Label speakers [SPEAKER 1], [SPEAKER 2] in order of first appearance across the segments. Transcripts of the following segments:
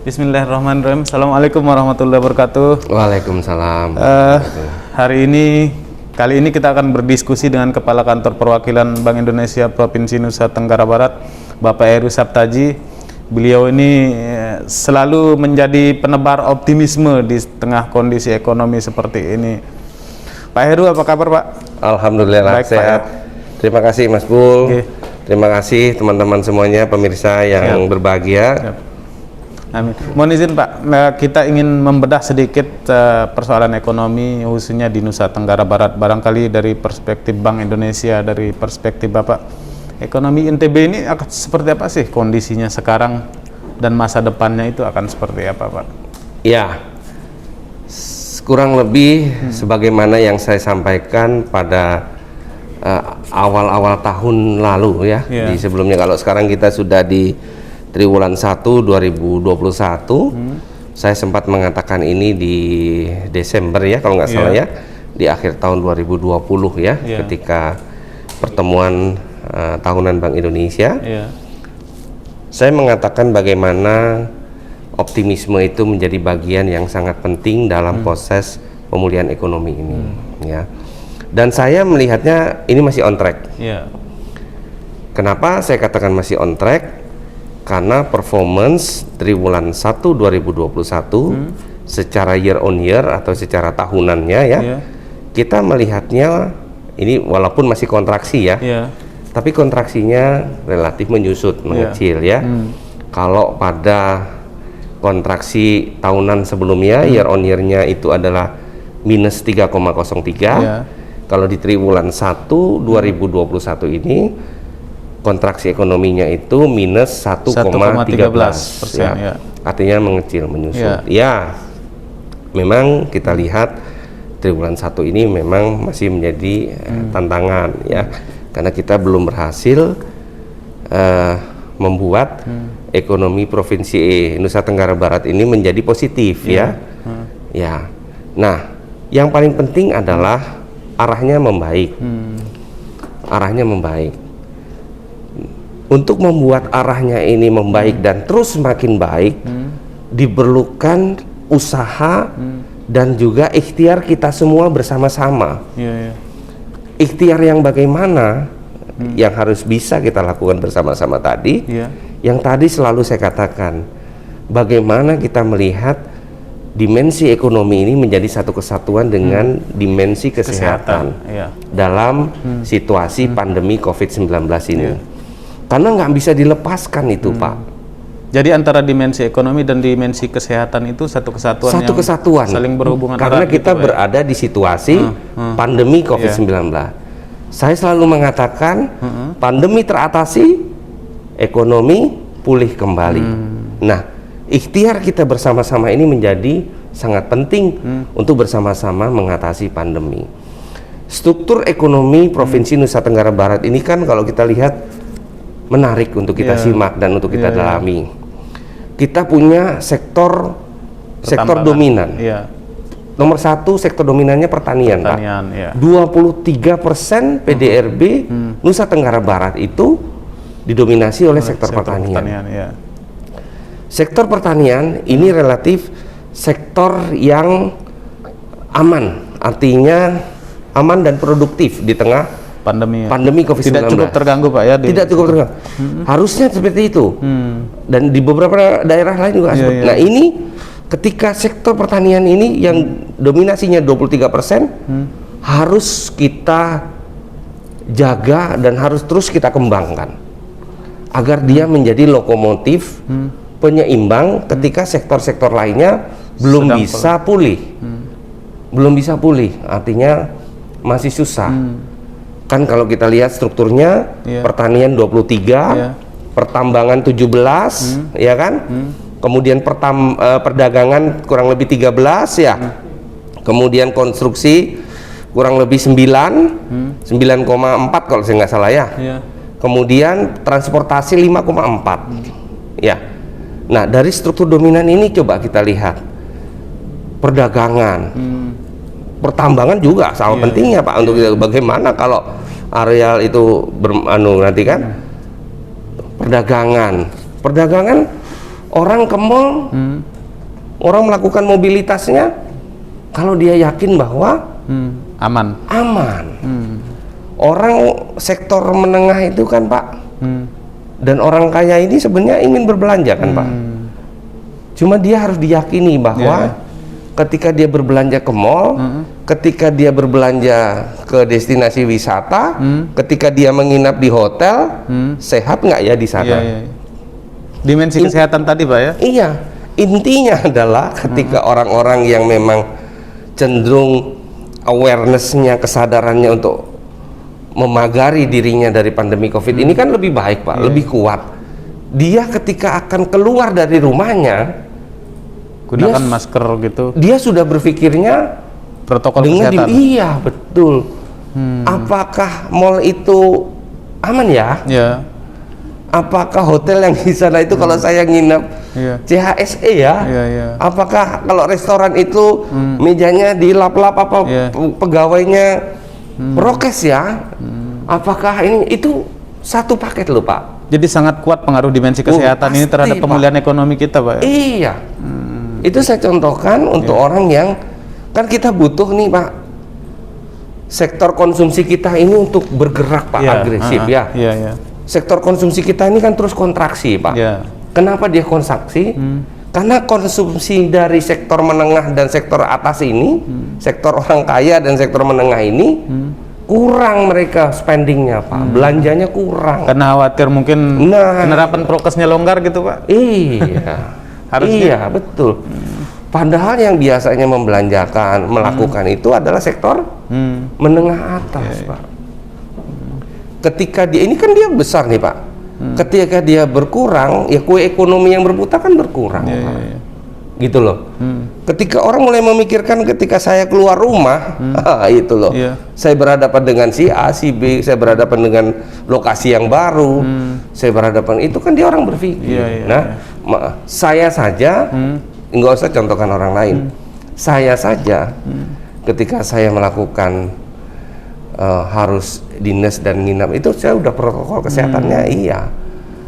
[SPEAKER 1] Bismillahirrahmanirrahim. Assalamualaikum warahmatullahi wabarakatuh.
[SPEAKER 2] Waalaikumsalam.
[SPEAKER 1] Kali ini kita akan berdiskusi dengan Kepala Kantor Perwakilan Bank Indonesia Provinsi Nusa Tenggara Barat, Bapak Heru Saptaji. Beliau ini selalu menjadi penebar optimisme di tengah kondisi ekonomi seperti ini. Pak Heru, apa kabar Pak?
[SPEAKER 2] Alhamdulillah
[SPEAKER 1] baik,
[SPEAKER 2] sehat.
[SPEAKER 1] Pak.
[SPEAKER 2] Terima kasih Mas Bul.
[SPEAKER 1] Oke.
[SPEAKER 2] Terima kasih teman-teman semuanya, pemirsa yang berbahagia.
[SPEAKER 1] Amin. Mohon izin Pak, kita ingin membedah sedikit persoalan ekonomi khususnya di Nusa Tenggara Barat. Barangkali dari perspektif Bank Indonesia, dari perspektif Bapak, ekonomi NTB ini akan seperti apa sih kondisinya sekarang dan masa depannya itu akan seperti apa Pak?
[SPEAKER 2] Ya, kurang lebih sebagaimana yang saya sampaikan pada awal-awal tahun lalu ya. Di sebelumnya, kalau sekarang kita sudah di Triwulan 1 2021, saya sempat mengatakan ini di Desember ya kalau nggak salah ya, di akhir tahun 2020 ya, ketika pertemuan tahunan Bank Indonesia. Saya mengatakan bagaimana optimisme itu menjadi bagian yang sangat penting dalam proses pemulihan ekonomi ini ya. Dan saya melihatnya ini masih on track. Kenapa saya katakan masih on track? Karena performance Triwulan 1 2021 secara year on year atau secara tahunannya ya, kita melihatnya ini walaupun masih kontraksi ya, tapi kontraksinya relatif menyusut, mengecil ya. Kalau pada kontraksi tahunan sebelumnya year on year-nya itu adalah minus 3,03, kalau di Triwulan 1 2021 ini kontraksi ekonominya itu minus 1,13%, ya. Artinya mengecil, menyusut. Ya, memang kita lihat Triwulan 1 ini memang masih menjadi tantangan ya, karena kita belum berhasil membuat ekonomi Provinsi Nusa Tenggara Barat ini menjadi positif ya. Ya, nah yang paling penting adalah arahnya membaik. Arahnya membaik. Untuk membuat arahnya ini membaik dan terus semakin baik, diperlukan usaha dan juga ikhtiar kita semua bersama-sama. Ikhtiar yang bagaimana yang harus bisa kita lakukan bersama-sama tadi, yang tadi selalu saya katakan, bagaimana kita melihat dimensi ekonomi ini menjadi satu kesatuan dengan dimensi kesehatan dalam situasi pandemi COVID-19 ini. Karena nggak bisa dilepaskan itu Pak. Jadi antara dimensi ekonomi dan dimensi kesehatan itu satu kesatuan, saling berhubungan. Karena kita berada di situasi pandemi COVID-19. Saya selalu mengatakan pandemi teratasi, ekonomi pulih kembali. Nah, ikhtiar kita bersama-sama ini menjadi sangat penting untuk bersama-sama mengatasi pandemi. Struktur ekonomi Provinsi Nusa Tenggara Barat ini kan kalau kita lihat menarik untuk kita simak dan untuk kita dalami. Kita punya sektor dominan. Nomor 1 sektor dominannya pertanian Pak. 23% PDRB Nusa Tenggara Barat itu didominasi oleh sektor pertanian. Sektor pertanian ini relatif sektor yang aman, artinya aman dan produktif di tengah pandemi COVID-19.
[SPEAKER 1] Tidak cukup terganggu Pak ya?
[SPEAKER 2] Tidak cukup terganggu. Harusnya seperti itu. Dan di beberapa daerah lain juga seperti. Nah ini ketika sektor pertanian ini yang dominasinya 23%, harus kita jaga dan harus terus kita kembangkan agar dia menjadi lokomotif penyeimbang ketika sektor-sektor lainnya belum bisa pulih. Belum bisa pulih, artinya masih susah. Kan kalau kita lihat strukturnya, pertanian 23, pertambangan 17, ya kan? Kemudian perdagangan kurang lebih 13 ya. Kemudian konstruksi kurang lebih 9,4 kalau saya nggak salah ya. Kemudian transportasi 5,4. Ya. Nah, dari struktur dominan ini coba kita lihat. Perdagangan. Pertambangan juga sama pentingnya Pak untuk bagaimana kalau areal itu nanti kan perdagangan Orang ke mall, orang melakukan mobilitasnya, kalau dia yakin bahwa
[SPEAKER 1] aman.
[SPEAKER 2] Orang sektor menengah itu kan Pak, dan orang kaya ini sebenarnya ingin berbelanja kan Pak. Cuma dia harus diyakini bahwa ketika dia berbelanja ke mall, ketika dia berbelanja ke destinasi wisata, ketika dia menginap di hotel, sehat nggak ya di sana?
[SPEAKER 1] Dimensi kesehatan tadi Pak ya?
[SPEAKER 2] Iya, intinya adalah ketika orang-orang yang memang cenderung awareness-nya, kesadarannya untuk memagari dirinya dari pandemi COVID ini kan lebih baik Pak, lebih kuat. Dia ketika akan keluar dari rumahnya,
[SPEAKER 1] gunakan masker gitu.
[SPEAKER 2] Dia sudah berpikirnya
[SPEAKER 1] protokol
[SPEAKER 2] dengan
[SPEAKER 1] kesehatan.
[SPEAKER 2] Iya, betul. Apakah mall itu aman ya?
[SPEAKER 1] Ya.
[SPEAKER 2] Apakah hotel yang di sana itu kalau saya nginep CHSE ya? Apakah kalau restoran itu mejanya dilap-lap apa pegawainya prokes ya? Apakah itu satu paket loh Pak?
[SPEAKER 1] Jadi sangat kuat pengaruh dimensi kesehatan ini terhadap pemulihan ekonomi kita Pak.
[SPEAKER 2] Iya. Itu saya contohkan untuk orang yang kan kita butuh nih Pak, sektor konsumsi kita ini untuk bergerak Pak, agresif ya. Sektor konsumsi kita ini kan terus kontraksi Pak. Kenapa dia kontraksi? Karena konsumsi dari sektor menengah dan sektor atas ini, sektor orang kaya dan sektor menengah ini kurang mereka spendingnya Pak, belanjanya kurang.
[SPEAKER 1] Karena khawatir mungkin penerapan prokesnya longgar gitu Pak.
[SPEAKER 2] Iya.
[SPEAKER 1] Harusnya.
[SPEAKER 2] Iya betul. Padahal yang biasanya membelanjakan, melakukan itu adalah sektor menengah atas Pak. Ketika dia ini kan dia besar nih Pak. Ketika dia berkurang, ya kue ekonomi yang berputar kan berkurang Pak. Gitu loh. Ketika orang mulai memikirkan ketika saya keluar rumah, itu loh. Saya berhadapan dengan si A, si B, saya berhadapan dengan lokasi yang baru, saya berhadapan itu kan dia orang berpikir. Saya saja, nggak usah contohkan orang lain. Saya saja, ketika saya melakukan harus dinas dan nginap itu saya udah protokol kesehatannya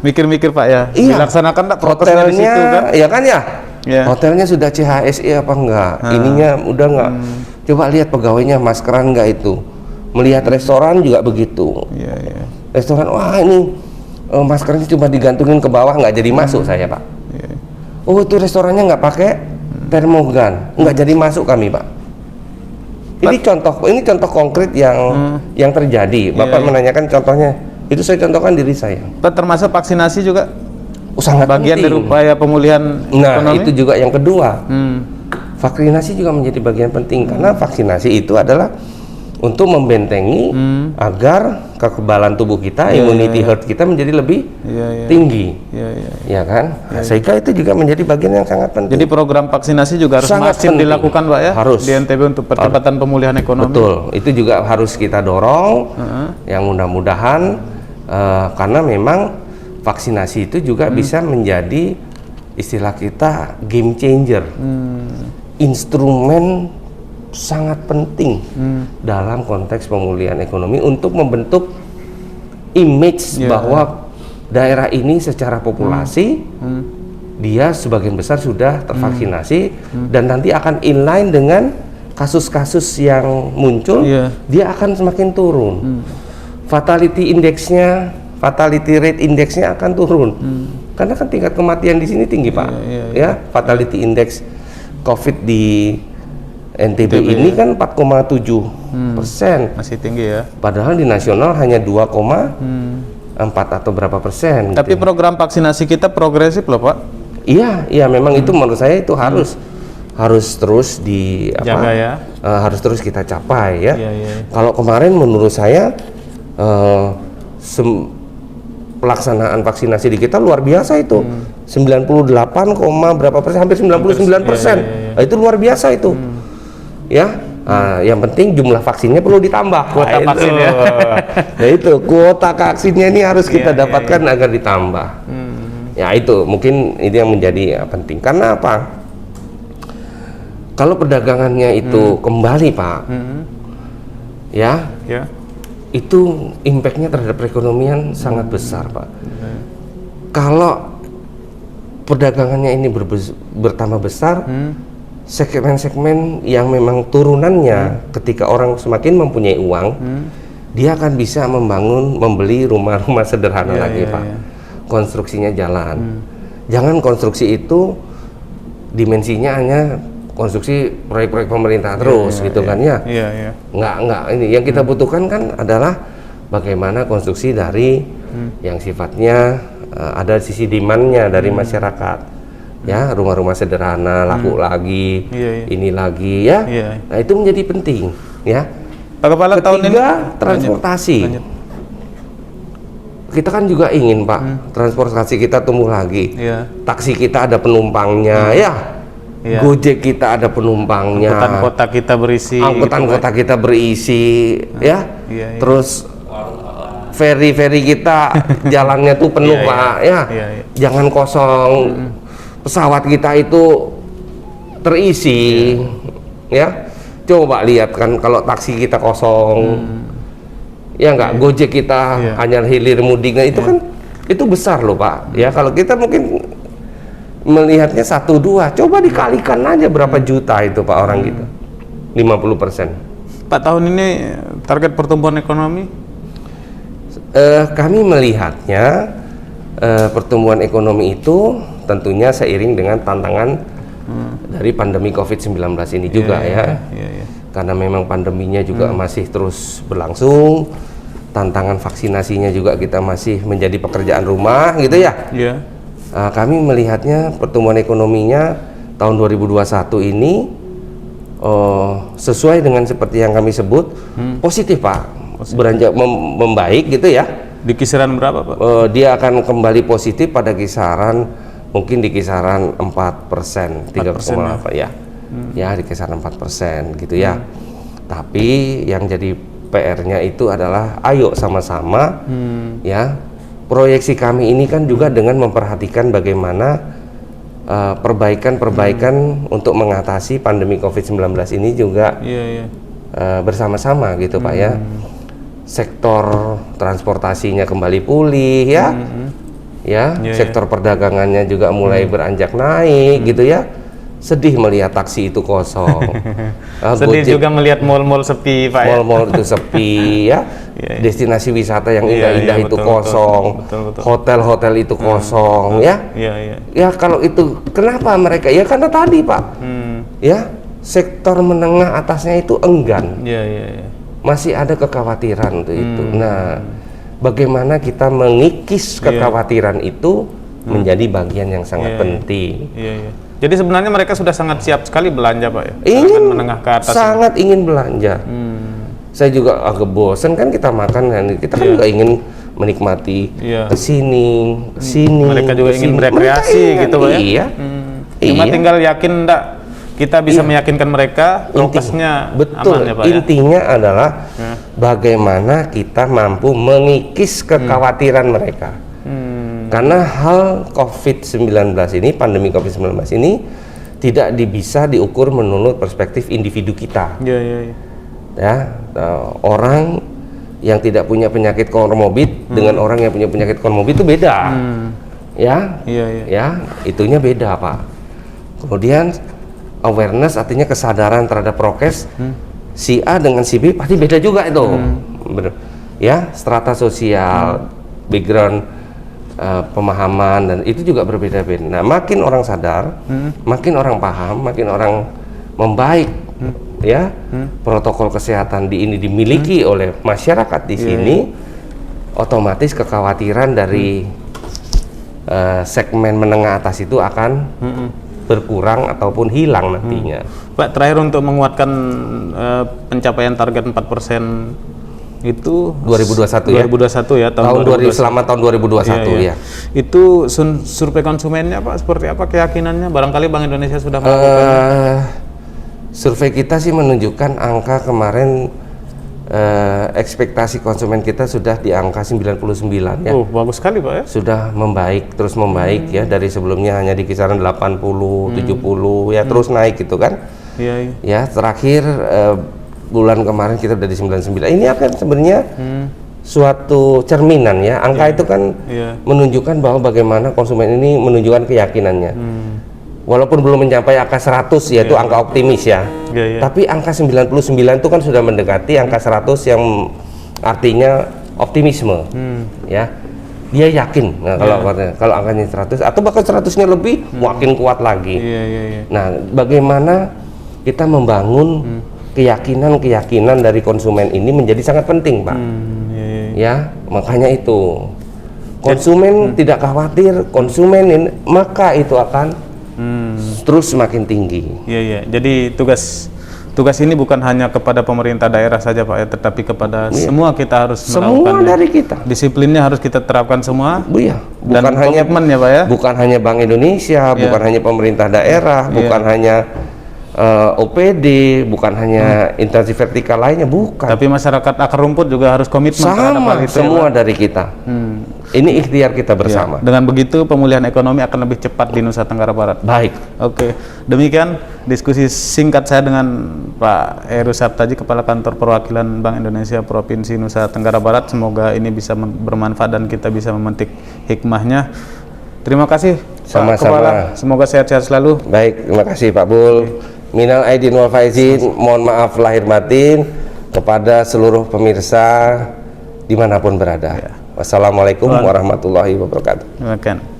[SPEAKER 1] mikir-mikir Pak ya, dilaksanakan tak protokol di situ kan?
[SPEAKER 2] Iya kan ya? Hotelnya sudah CHSE apa enggak? Ininya udah enggak? Coba lihat pegawainya maskeran enggak itu? Melihat restoran juga begitu. Restoran, wah ini maskernya cuma digantungin ke bawah nggak jadi masuk saya Pak. Oh itu restorannya nggak pakai termogan, nggak jadi masuk kami Pak. Ini contoh konkret yang terjadi. Bapak menanyakan contohnya, itu saya contohkan diri saya.
[SPEAKER 1] Termasuk vaksinasi juga
[SPEAKER 2] sangat
[SPEAKER 1] bagian
[SPEAKER 2] penting
[SPEAKER 1] dari upaya pemulihan ekonomi.
[SPEAKER 2] Itu juga yang kedua. Vaksinasi juga menjadi bagian penting karena vaksinasi itu adalah untuk membentengi agar kekebalan tubuh kita, immunity herd kita menjadi lebih tinggi, ya kan? Sehingga itu juga menjadi bagian yang sangat penting.
[SPEAKER 1] Jadi program vaksinasi juga harus masif dilakukan, Pak ya?
[SPEAKER 2] Harus.
[SPEAKER 1] Di NTB untuk percepatan pemulihan ekonomi.
[SPEAKER 2] Betul, itu juga harus kita dorong. Yang mudah-mudahan karena memang vaksinasi itu juga bisa menjadi istilah kita game changer, instrumen sangat penting dalam konteks pemulihan ekonomi untuk membentuk image bahwa daerah ini secara populasi dia sebagian besar sudah tervaksinasi dan nanti akan inline dengan kasus-kasus yang muncul, dia akan semakin turun. Fatality index-nya, fatality rate index-nya akan turun. Karena kan tingkat kematian di sini tinggi, Pak. Ya, fatality index COVID di NTB ini kan 4,7%.
[SPEAKER 1] Masih tinggi ya.
[SPEAKER 2] Padahal di nasional hanya 2,4 atau berapa persen.
[SPEAKER 1] Tapi program vaksinasi kita progresif loh, Pak.
[SPEAKER 2] Iya, memang itu menurut saya itu harus terus
[SPEAKER 1] jaga ya.
[SPEAKER 2] Harus terus kita capai ya. Kalau kemarin menurut saya pelaksanaan vaksinasi di kita luar biasa itu. 98, berapa persen, hampir 99%. Itu luar biasa itu. Ya, yang penting jumlah vaksinnya perlu ditambah.
[SPEAKER 1] Kuota vaksin ya.
[SPEAKER 2] Nah itu kuota vaksinnya ini harus kita dapatkan agar ditambah. Ya itu mungkin ini yang menjadi penting. Karena apa? Kalau perdagangannya itu kembali, Pak, ya, itu impactnya terhadap perekonomian sangat besar, Pak. Kalau perdagangannya ini bertambah besar, segmen-segmen yang memang turunannya ketika orang semakin mempunyai uang, dia akan bisa membeli rumah-rumah sederhana lagi, Pak. Konstruksinya jalan. Jangan konstruksi itu dimensinya hanya konstruksi proyek-proyek pemerintah terus gitu kan ya. Nggak ini yang kita butuhkan kan adalah bagaimana konstruksi dari yang sifatnya ada sisi demand-nya dari masyarakat. Ya, rumah-rumah sederhana laku lagi, ini lagi ya. Nah, itu menjadi penting ya.
[SPEAKER 1] Pak Kepala, tahun ini
[SPEAKER 2] transportasi. Kita kan juga ingin, Pak, transportasi kita tumbuh lagi. Taksi kita ada penumpangnya ya. Gojek kita ada penumpangnya.
[SPEAKER 1] Angkutan kota kita berisi.
[SPEAKER 2] Angkutan kota kita berisi ya. Terus ferry kita jalannya tuh penuh, Pak ya. Jangan kosong. Pesawat kita itu terisi ya. Coba lihat kan kalau taksi kita kosong. Ya enggak, Gojek kita hanya hilir mudik. Nah, itu kan itu besar loh, Pak. Ya kalau kita mungkin melihatnya 1-2, coba dikalikan aja berapa juta itu, Pak, orang gitu. 50%.
[SPEAKER 1] Pak, tahun ini target pertumbuhan ekonomi?
[SPEAKER 2] Kami melihatnya pertumbuhan ekonomi itu tentunya seiring dengan tantangan dari pandemi COVID-19 ini juga ya. Karena memang pandeminya juga masih terus berlangsung, tantangan vaksinasinya juga kita masih menjadi pekerjaan rumah gitu ya. Kami melihatnya pertumbuhan ekonominya tahun 2021 ini sesuai dengan seperti yang kami sebut positif, Pak, beranjak membaik gitu ya.
[SPEAKER 1] Di kisaran berapa, Pak?
[SPEAKER 2] Dia akan kembali positif pada kisaran mungkin di kisaran 4%, 3,8 ya. Ya, di kisaran 4% gitu ya. Tapi yang jadi PR-nya itu adalah ayo sama-sama ya. Proyeksi kami ini kan juga dengan memperhatikan bagaimana perbaikan-perbaikan untuk mengatasi pandemi COVID-19 ini juga bersama-sama gitu, Pak ya. Sektor transportasinya kembali pulih ya. Sektor perdagangannya juga mulai beranjak naik gitu ya. Sedih melihat taksi itu kosong.
[SPEAKER 1] Sedih juga melihat mal-mal sepi, Pak.
[SPEAKER 2] Mal-mal itu sepi ya. Destinasi wisata yang indah-indah itu kosong. Hotel-hotel itu kosong ya. Ya kalau itu kenapa mereka? Ya karena tadi, Pak. Ya, sektor menengah atasnya itu enggan. Masih ada kekhawatiran untuk itu. Nah, bagaimana kita mengikis kekhawatiran itu menjadi bagian yang sangat penting.
[SPEAKER 1] Jadi sebenarnya mereka sudah sangat siap sekali belanja, Pak ya?
[SPEAKER 2] Menengah ke atas sangat ingin belanja. Saya juga agak bosan kan kita makan, kita kan juga ingin menikmati kesini.
[SPEAKER 1] Mereka juga ingin berekreasi gitu, Pak ya? Cuma tinggal yakin enggak kita bisa meyakinkan mereka prokesnya aman ya, Pak ya?
[SPEAKER 2] Intinya adalah bagaimana kita mampu mengikis kekhawatiran mereka. Karena hal COVID-19 ini, pandemi COVID-19 ini tidak bisa diukur menurut perspektif individu kita. Orang yang tidak punya penyakit komorbid dengan orang yang punya penyakit komorbid itu beda. Ya, itunya beda, Pak. Kemudian awareness artinya kesadaran terhadap prokes. Si A dengan si B pasti beda juga itu. Ya, strata sosial, background pemahaman dan itu juga berbeda-beda. Nah, makin orang sadar, makin orang paham, makin orang membaik, ya, protokol kesehatan ini dimiliki oleh masyarakat di sini, otomatis kekhawatiran dari segmen menengah atas itu akan berkurang ataupun hilang nantinya.
[SPEAKER 1] Pak, terakhir untuk menguatkan pencapaian target 4% itu
[SPEAKER 2] 2021
[SPEAKER 1] ya selama tahun 2021 ya. Itu survei konsumennya, Pak, seperti apa keyakinannya? Barangkali Bank Indonesia sudah melakukan.
[SPEAKER 2] Survei kita sih menunjukkan angka kemarin ekspektasi konsumen kita sudah di angka 99 ya.
[SPEAKER 1] Bagus sekali, Pak ya.
[SPEAKER 2] Sudah membaik, terus membaik ya, dari sebelumnya hanya di kisaran 80, 70 ya, terus naik gitu kan. Ya, terakhir bulan kemarin kita udah di 99. Ini akan sebenarnya suatu cerminan ya. Angka itu kan menunjukkan bahwa bagaimana konsumen ini menunjukkan keyakinannya. Walaupun belum mencapai angka 100 yaitu angka optimis ya. Tapi angka 99 itu kan sudah mendekati angka 100 yang artinya optimisme. Ya. Dia yakin. Nah, kalau angkanya 100 atau bahkan 100-nya lebih makin kuat lagi. Nah, bagaimana kita membangun keyakinan dari konsumen ini menjadi sangat penting, Pak. Ya, makanya itu konsumen tidak khawatir, konsumen ini, maka itu akan terus semakin tinggi.
[SPEAKER 1] Jadi tugas ini bukan hanya kepada pemerintah daerah saja, Pak, ya, tetapi kepada semua kita harus melakukannya.
[SPEAKER 2] Semua dari kita.
[SPEAKER 1] Disiplinnya harus kita terapkan semua.
[SPEAKER 2] Bukan
[SPEAKER 1] dan
[SPEAKER 2] hanya
[SPEAKER 1] ya, Pak, ya.
[SPEAKER 2] Bukan hanya Bank Indonesia, bukan hanya pemerintah daerah, bukan hanya OPD, bukan hanya instansi vertikal lainnya, bukan.
[SPEAKER 1] Tapi masyarakat akar rumput juga harus komitmen terhadap hal itu.
[SPEAKER 2] Semua
[SPEAKER 1] ya,
[SPEAKER 2] dari kita. Ini ikhtiar kita bersama.
[SPEAKER 1] Dengan begitu pemulihan ekonomi akan lebih cepat di Nusa Tenggara Barat.
[SPEAKER 2] Baik.
[SPEAKER 1] Oke, demikian diskusi singkat saya dengan Pak Heru Saptaji, Kepala Kantor Perwakilan Bank Indonesia Provinsi Nusa Tenggara Barat. Semoga ini bisa bermanfaat dan kita bisa memetik hikmahnya. Terima kasih Pak Kepala. Semoga sehat-sehat selalu.
[SPEAKER 2] Baik, terima kasih Pak Bul. Minal aidin wal faizin, mohon maaf lahir batin kepada seluruh pemirsa dimanapun berada. Wassalamualaikum warahmatullahi wabarakatuh.
[SPEAKER 1] Demikian.